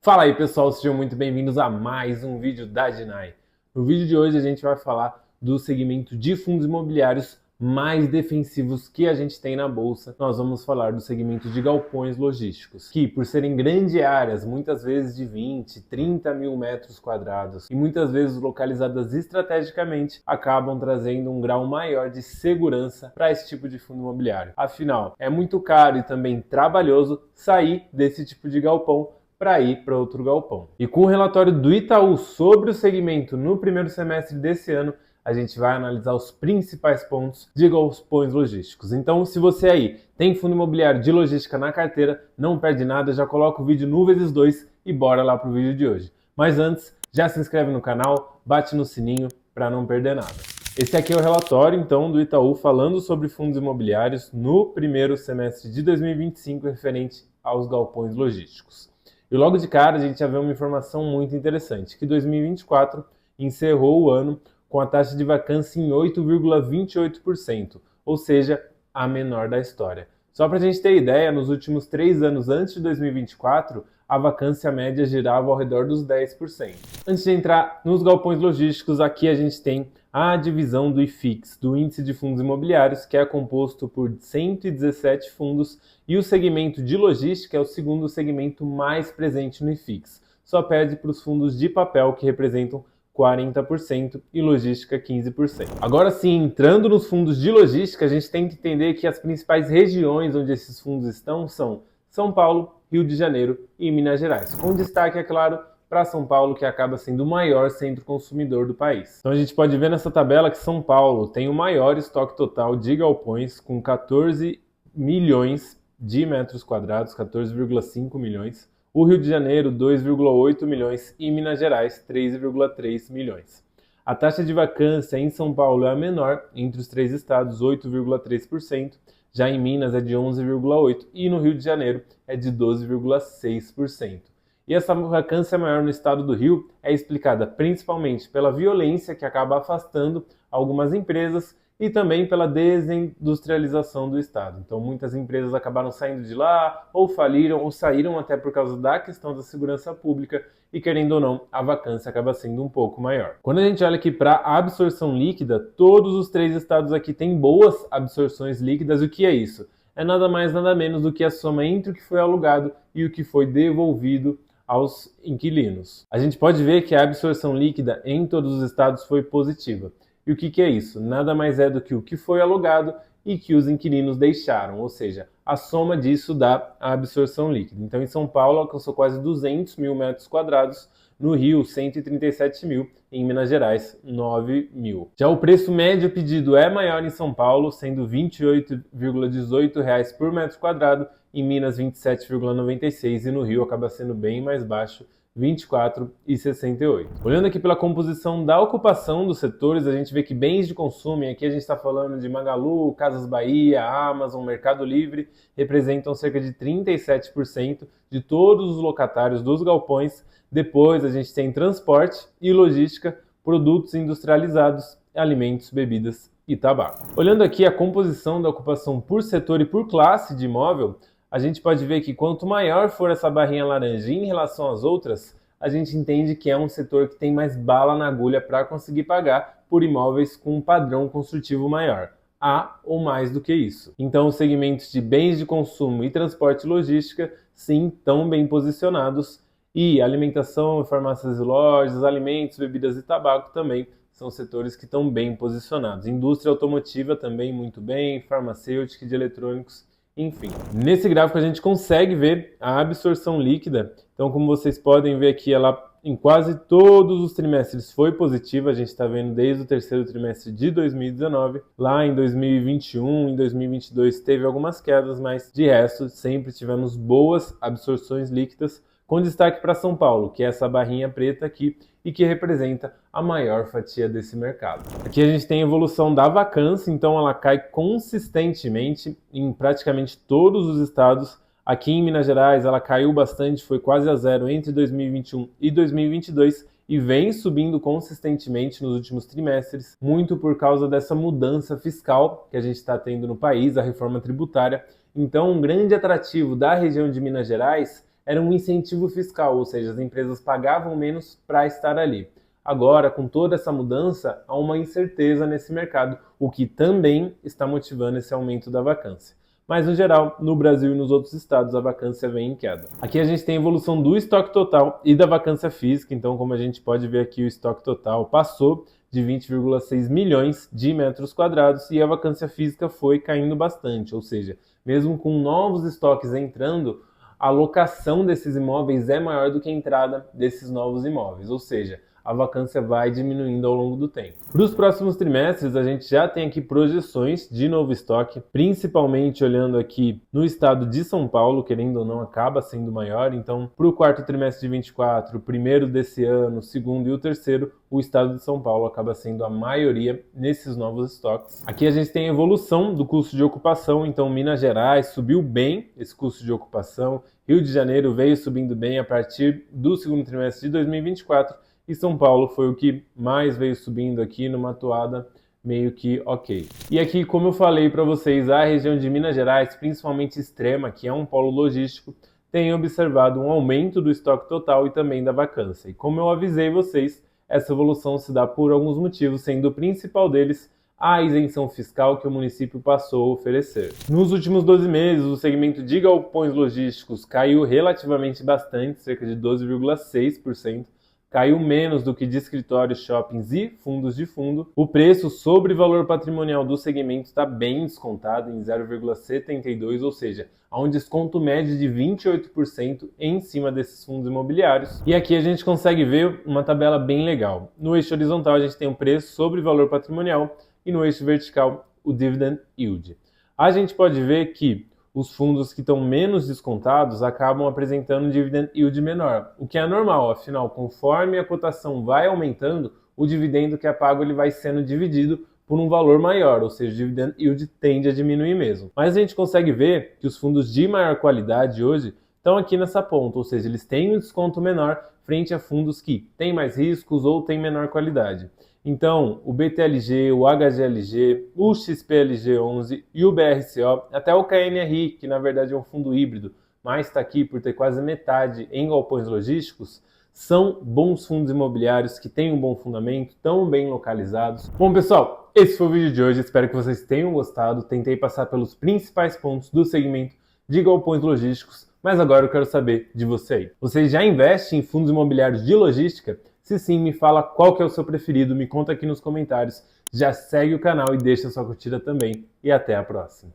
Fala aí pessoal, sejam muito bem-vindos a mais um vídeo da Dinai. No vídeo de hoje a gente vai falar do segmento de fundos imobiliários mais defensivos que a gente tem na bolsa. Nós vamos falar do segmento de galpões logísticos, que por serem grandes áreas, muitas vezes de 20, 30 mil metros quadrados e muitas vezes localizadas estrategicamente, acabam trazendo um grau maior de segurança para esse tipo de fundo imobiliário. Afinal, é muito caro e também trabalhoso sair desse tipo de galpão para ir para outro galpão. E com o relatório do Itaú sobre o segmento no primeiro semestre desse ano, a gente vai analisar os principais pontos de galpões logísticos. Então, se você aí tem fundo imobiliário de logística na carteira, não perde nada, já coloca o vídeo no vezes 2 e bora lá para o vídeo de hoje. Mas antes, já se inscreve no canal, bate no sininho para não perder nada. Esse aqui é o relatório, então, do Itaú falando sobre fundos imobiliários no primeiro semestre de 2025 referente aos galpões logísticos. E logo de cara a gente já vê uma informação muito interessante, que 2024 encerrou o ano com a taxa de vacância em 8,28%, ou seja, a menor da história. Só para a gente ter ideia, nos últimos 3 anos antes de 2024, a vacância média girava ao redor dos 10%. Antes de entrar nos galpões logísticos, aqui a gente tem a divisão do IFIX, do Índice de Fundos Imobiliários, que é composto por 117 fundos, e o segmento de logística é o segundo segmento mais presente no IFIX. Só perde para os fundos de papel, que representam 40% e logística 15%. Agora sim, entrando nos fundos de logística, a gente tem que entender que as principais regiões onde esses fundos estão são São Paulo, Rio de Janeiro e Minas Gerais, com destaque, é claro, para São Paulo, que acaba sendo o maior centro consumidor do país. Então a gente pode ver nessa tabela que São Paulo tem o maior estoque total de galpões, com 14 milhões de metros quadrados, 14,5 milhões. O Rio de Janeiro, 2,8 milhões e Minas Gerais, 3,3 milhões. A taxa de vacância em São Paulo é a menor entre os três estados, 8,3%. Já em Minas é de 11,8% e no Rio de Janeiro é de 12,6%. E essa vacância maior no estado do Rio é explicada principalmente pela violência que acaba afastando algumas empresas e também pela desindustrialização do estado. Então muitas empresas acabaram saindo de lá, ou faliram, ou saíram até por causa da questão da segurança pública e, querendo ou não, a vacância acaba sendo um pouco maior. Quando a gente olha aqui para a absorção líquida, todos os três estados aqui têm boas absorções líquidas. O que é isso? É nada mais nada menos do que a soma entre o que foi alugado e o que foi devolvido aos inquilinos. A gente pode ver que a absorção líquida em todos os estados foi positiva. E o que é isso? Nada mais é do que o que foi alugado e que os inquilinos deixaram, ou seja, a soma disso dá a absorção líquida. Então, em São Paulo, alcançou quase 200 mil metros quadrados, no Rio, 137 mil, e em Minas Gerais, 9 mil. Já o preço médio pedido é maior em São Paulo, sendo R$ 28,18 por metro quadrado, em Minas, 27,96 e no Rio acaba sendo bem mais baixo, 24,68. Olhando aqui pela composição da ocupação dos setores, a gente vê que bens de consumo, e aqui a gente está falando de Magalu, Casas Bahia, Amazon, Mercado Livre, representam cerca de 37% de todos os locatários dos galpões. Depois a gente tem transporte e logística, produtos industrializados, alimentos, bebidas e tabaco. Olhando aqui a composição da ocupação por setor e por classe de imóvel, a gente pode ver que quanto maior for essa barrinha laranja em relação às outras, a gente entende que é um setor que tem mais bala na agulha para conseguir pagar por imóveis com um padrão construtivo maior. A ou mais do que isso. Então, os segmentos de bens de consumo e transporte e logística, sim, estão bem posicionados. E alimentação, farmácias e lojas, alimentos, bebidas e tabaco também são setores que estão bem posicionados. Indústria automotiva também muito bem, farmacêutica e de eletrônicos, enfim. Nesse gráfico a gente consegue ver a absorção líquida. Então, como vocês podem ver aqui, ela em quase todos os trimestres foi positiva. A gente está vendo desde o terceiro trimestre de 2019. Lá em 2021, em 2022 teve algumas quedas, mas de resto sempre tivemos boas absorções líquidas, com destaque para São Paulo, que é essa barrinha preta aqui e que representa a maior fatia desse mercado. Aqui a gente tem a evolução da vacância, então ela cai consistentemente em praticamente todos os estados. Aqui em Minas Gerais ela caiu bastante, foi quase a zero entre 2021 e 2022 e vem subindo consistentemente nos últimos trimestres, muito por causa dessa mudança fiscal que a gente está tendo no país, a reforma tributária. Então, um grande atrativo da região de Minas Gerais era um incentivo fiscal, ou seja, as empresas pagavam menos para estar ali. Agora, com toda essa mudança, há uma incerteza nesse mercado, o que também está motivando esse aumento da vacância. Mas, no geral, no Brasil e nos outros estados, a vacância vem em queda. Aqui a gente tem a evolução do estoque total e da vacância física. Então, como a gente pode ver aqui, o estoque total passou de 20,6 milhões de metros quadrados e a vacância física foi caindo bastante. Ou seja, mesmo com novos estoques entrando, a locação desses imóveis é maior do que a entrada desses novos imóveis. Ou seja, a vacância vai diminuindo ao longo do tempo. Para os próximos trimestres, a gente já tem aqui projeções de novo estoque, principalmente olhando aqui no estado de São Paulo, querendo ou não, acaba sendo maior. Então, para o quarto trimestre de 24, o primeiro desse ano, o segundo e o terceiro, o estado de São Paulo acaba sendo a maioria nesses novos estoques. Aqui a gente tem a evolução do custo de ocupação, então Minas Gerais subiu bem esse custo de ocupação, Rio de Janeiro veio subindo bem a partir do segundo trimestre de 2024, e São Paulo foi o que mais veio subindo aqui numa toada meio que ok. E aqui, como eu falei para vocês, a região de Minas Gerais, principalmente Extrema, que é um polo logístico, tem observado um aumento do estoque total e também da vacância. E como eu avisei vocês, essa evolução se dá por alguns motivos, sendo o principal deles a isenção fiscal que o município passou a oferecer. Nos últimos 12 meses, o segmento de galpões logísticos caiu relativamente bastante, cerca de 12,6%, caiu menos do que de escritórios, shoppings e fundos de fundo. O preço sobre valor patrimonial do segmento está bem descontado em 0,72, ou seja, há um desconto médio de 28% em cima desses fundos imobiliários. E aqui a gente consegue ver uma tabela bem legal. No eixo horizontal a gente tem o preço sobre valor patrimonial e no eixo vertical o dividend yield. A gente pode ver que os fundos que estão menos descontados acabam apresentando um dividend yield menor, o que é normal, afinal, conforme a cotação vai aumentando, o dividendo que é pago ele vai sendo dividido por um valor maior, ou seja, o dividend yield tende a diminuir mesmo. Mas a gente consegue ver que os fundos de maior qualidade hoje estão aqui nessa ponta, ou seja, eles têm um desconto menor frente a fundos que têm mais riscos ou têm menor qualidade. Então, o BTLG, o HGLG, o XPLG11 e o BRCO, até o KNRI, que na verdade é um fundo híbrido, mas está aqui por ter quase metade em galpões logísticos, são bons fundos imobiliários que têm um bom fundamento, tão bem localizados. Bom, pessoal, esse foi o vídeo de hoje. Espero que vocês tenham gostado. Tentei passar pelos principais pontos do segmento de galpões logísticos, mas agora eu quero saber de você aí. Você já investe em fundos imobiliários de logística? Se sim, me fala qual que é o seu preferido, me conta aqui nos comentários. Já segue o canal e deixa sua curtida também. E até a próxima.